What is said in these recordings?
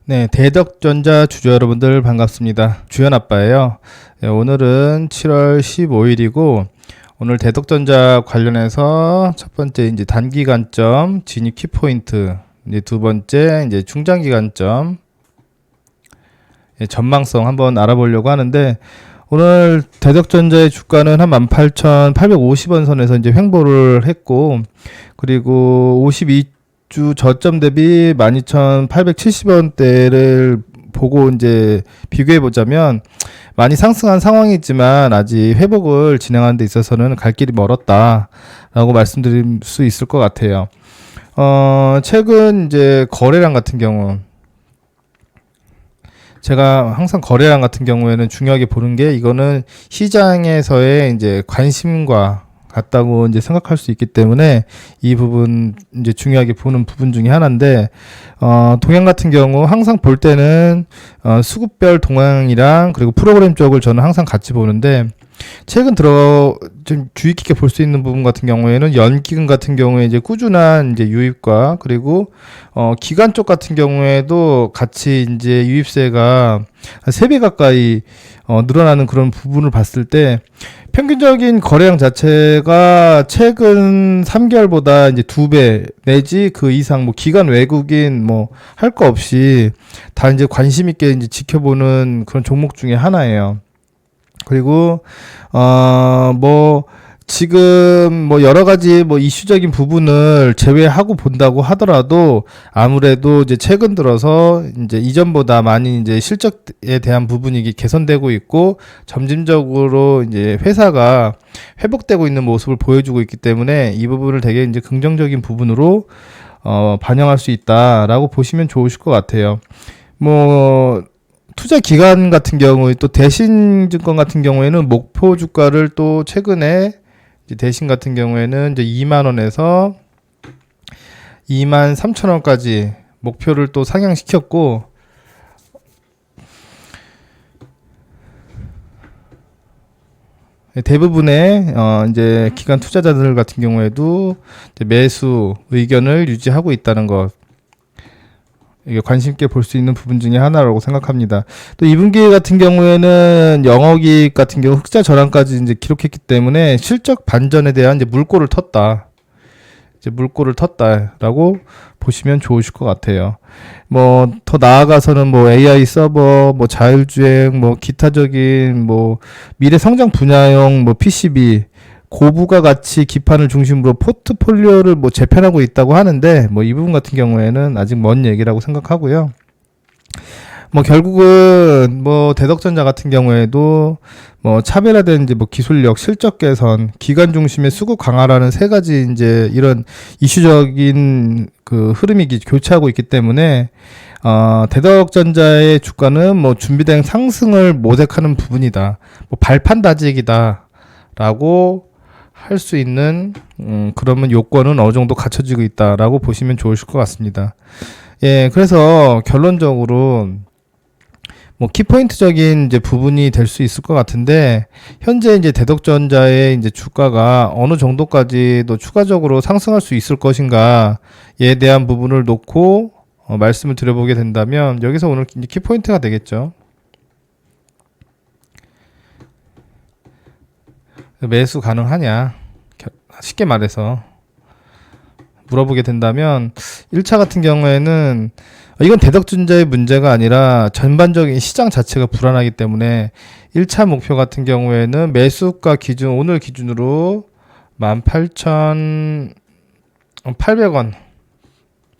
네, 대덕전자 주주 여러분들 반갑습니다. 주연 아빠예요. 네, 오늘은 7월 15일이고 오늘 대덕전자 관련해서 첫 번째 이제 단기간점 진입 키포인트, 이제 두 번째 이제 중장기간점 전망성 한번 알아보려고 하는데, 오늘 대덕전자의 주가는 한 18,850원 선에서 이제 횡보를 했고, 그리고 52주 저점 대비 12,870원대를 보고 이제 비교해 보자면 많이 상승한 상황이지만 아직 회복을 진행하는 데 있어서는 갈 길이 멀었다라고 말씀드릴 수 있을 것 같아요. 최근 이제 거래량 같은 경우, 제가 항상 거래량 같은 경우에는 중요하게 보는 게, 이거는 시장에서의 이제 관심과 같다고 이제 생각할 수 있기 때문에 이 부분 이제 중요하게 보는 부분 중에 하나인데, 동향 같은 경우 항상 볼 때는 수급별 동향이랑 그리고 프로그램 쪽을 저는 항상 같이 보는데, 최근 들어 좀 주의 깊게 볼 수 있는 부분 같은 경우에는 연기금 같은 경우에 이제 꾸준한 이제 유입과, 그리고 기관 쪽 같은 경우에도 같이 이제 유입세가 한 3배 가까이 늘어나는 그런 부분을 봤을 때, 평균적인 거래량 자체가 최근 3개월보다 이제 2배 내지 그 이상, 뭐 기관 외국인 뭐 할 거 없이 다 이제 관심 있게 이제 지켜보는 그런 종목 중에 하나예요. 그리고 뭐 지금 뭐 여러 가지 뭐 이슈적인 부분을 제외하고 본다고 하더라도, 아무래도 이제 최근 들어서 이제 이전보다 많이 이제 실적에 대한 부분이 개선되고 있고, 점진적으로 이제 회사가 회복되고 있는 모습을 보여주고 있기 때문에 이 부분을 되게 이제 긍정적인 부분으로 반영할 수 있다라고 보시면 좋으실 것 같아요. 뭐 투자 기관 같은 경우, 또 대신증권 같은 경우에는 목표 주가를 또 최근에 이제 대신 같은 경우에는 이제 2만 원에서 2만 3천 원까지 목표를 또 상향시켰고, 대부분의 이제 기관 투자자들 같은 경우에도 이제 매수 의견을 유지하고 있다는 것, 이게 관심 있게 볼 수 있는 부분 중에 하나라고 생각합니다. 또 2분기 같은 경우에는 영업이익 같은 경우 흑자 전환까지 이제 기록했기 때문에 실적 반전에 대한 이제 물꼬를 텄다라고 보시면 좋으실 것 같아요. 뭐 더 나아가서는 뭐 AI 서버, 뭐 자율주행, 뭐 기타적인 뭐 미래 성장 분야용 뭐 PCB, 고부가 가치 기판을 중심으로 포트폴리오를 뭐 재편하고 있다고 하는데, 뭐 이 부분 같은 경우에는 아직 먼 얘기라고 생각하고요. 뭐 결국은 뭐 대덕전자 같은 경우에도 뭐 차별화된 이제 뭐 기술력, 실적 개선, 기관 중심의 수급 강화라는 3가지 이제 이런 이슈적인 그 흐름이 교차하고 있기 때문에 대덕전자의 주가는 뭐 준비된 상승을 모색하는 부분이다, 뭐 발판다직이다라고 할 수 있는 그러면 요건은 어느 정도 갖춰지고 있다라고 보시면 좋으실 것 같습니다. 예, 그래서 결론적으로 뭐 키포인트적인 이제 부분이 될 수 있을 것 같은데, 현재 이제 대덕전자의 이제 주가가 어느 정도까지도 추가적으로 상승할 수 있을 것인가에 대한 부분을 놓고 말씀을 드려보게 된다면, 여기서 오늘 이제 키포인트가 되겠죠. 매수 가능하냐, 쉽게 말해서 물어보게 된다면, 1차 같은 경우에는 이건 대덕전자의 문제가 아니라 전반적인 시장 자체가 불안하기 때문에, 1차 목표 같은 경우에는 매수가 기준, 오늘 기준으로 18,800원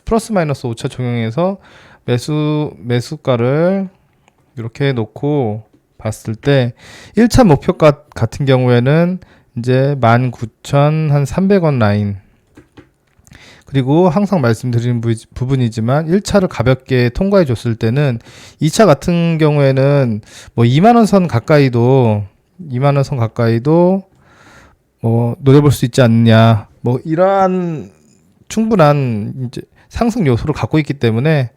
플러스 마이너스 5차 적용해서 매수가를 이렇게 놓고 봤을 때, 1차 목표가 같은 경우에는 이제 19,300원 라인, 그리고 항상 말씀드리는 부분이지만 1차를 가볍게 통과해 줬을 때는 2차 같은 경우에는 뭐 2만원 선 가까이도 뭐 노려볼 수 있지 않느냐, 뭐 이러한 충분한 이제 상승 요소를 갖고 있기 때문에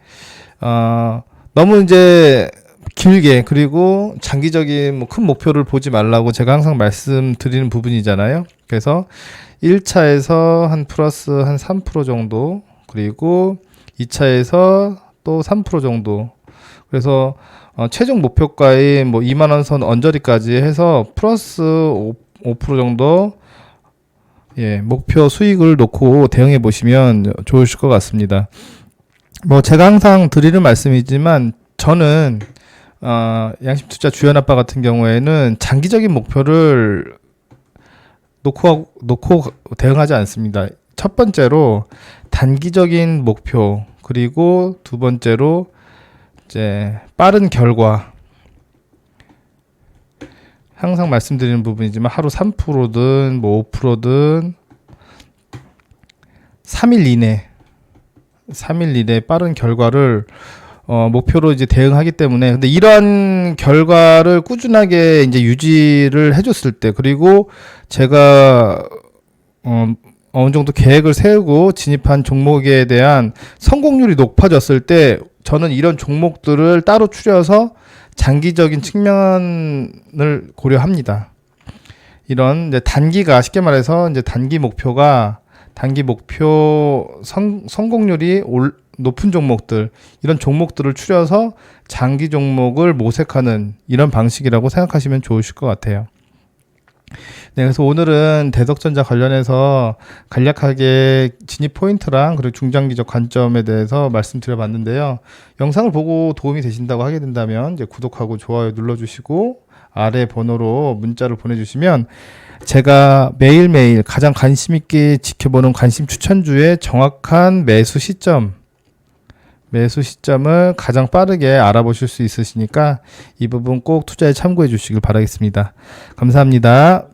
너무 이제 길게, 그리고 장기적인 뭐 큰 목표를 보지 말라고 제가 항상 말씀드리는 부분이잖아요. 그래서 1차에서 한 플러스 한 3% 정도, 그리고 2차에서 또 3% 정도, 그래서 최종 목표가인 뭐 2만 원 선 언저리까지 해서 플러스 5% 정도 목표 수익을 놓고 대응해 보시면 좋으실 것 같습니다. 뭐 제가 항상 드리는 말씀이지만 저는 양심투자 주연아빠 같은 경우에는 장기적인 목표를 놓고 대응하지 않습니다. 첫 번째로 단기적인 목표, 그리고 두 번째로 이제 빠른 결과. 항상 말씀드리는 부분이지만 하루 3%든 뭐 5%든 3일 이내 빠른 결과를 목표로 이제 대응하기 때문에, 근데 이러한 결과를 꾸준하게 이제 유지를 해줬을 때, 그리고 제가 어느 정도 계획을 세우고 진입한 종목에 대한 성공률이 높아졌을 때, 저는 이런 종목들을 따로 추려서 장기적인 측면을 고려합니다. 이런 이제 단기가, 쉽게 말해서 이제 단기 목표 성공률이 높은 종목들, 이런 종목들을 추려서 장기 종목을 모색하는 이런 방식이라고 생각하시면 좋으실 것 같아요. 네, 그래서 오늘은 대덕전자 관련해서 간략하게 진입 포인트랑 그리고 중장기적 관점에 대해서 말씀드려봤는데요. 영상을 보고 도움이 되신다고 하게 된다면 이제 구독하고 좋아요 눌러주시고 아래 번호로 문자를 보내주시면 제가 매일매일 가장 관심 있게 지켜보는 관심 추천주의 정확한 매수 시점을 가장 빠르게 알아보실 수 있으시니까 이 부분 꼭 투자에 참고해 주시길 바라겠습니다. 감사합니다.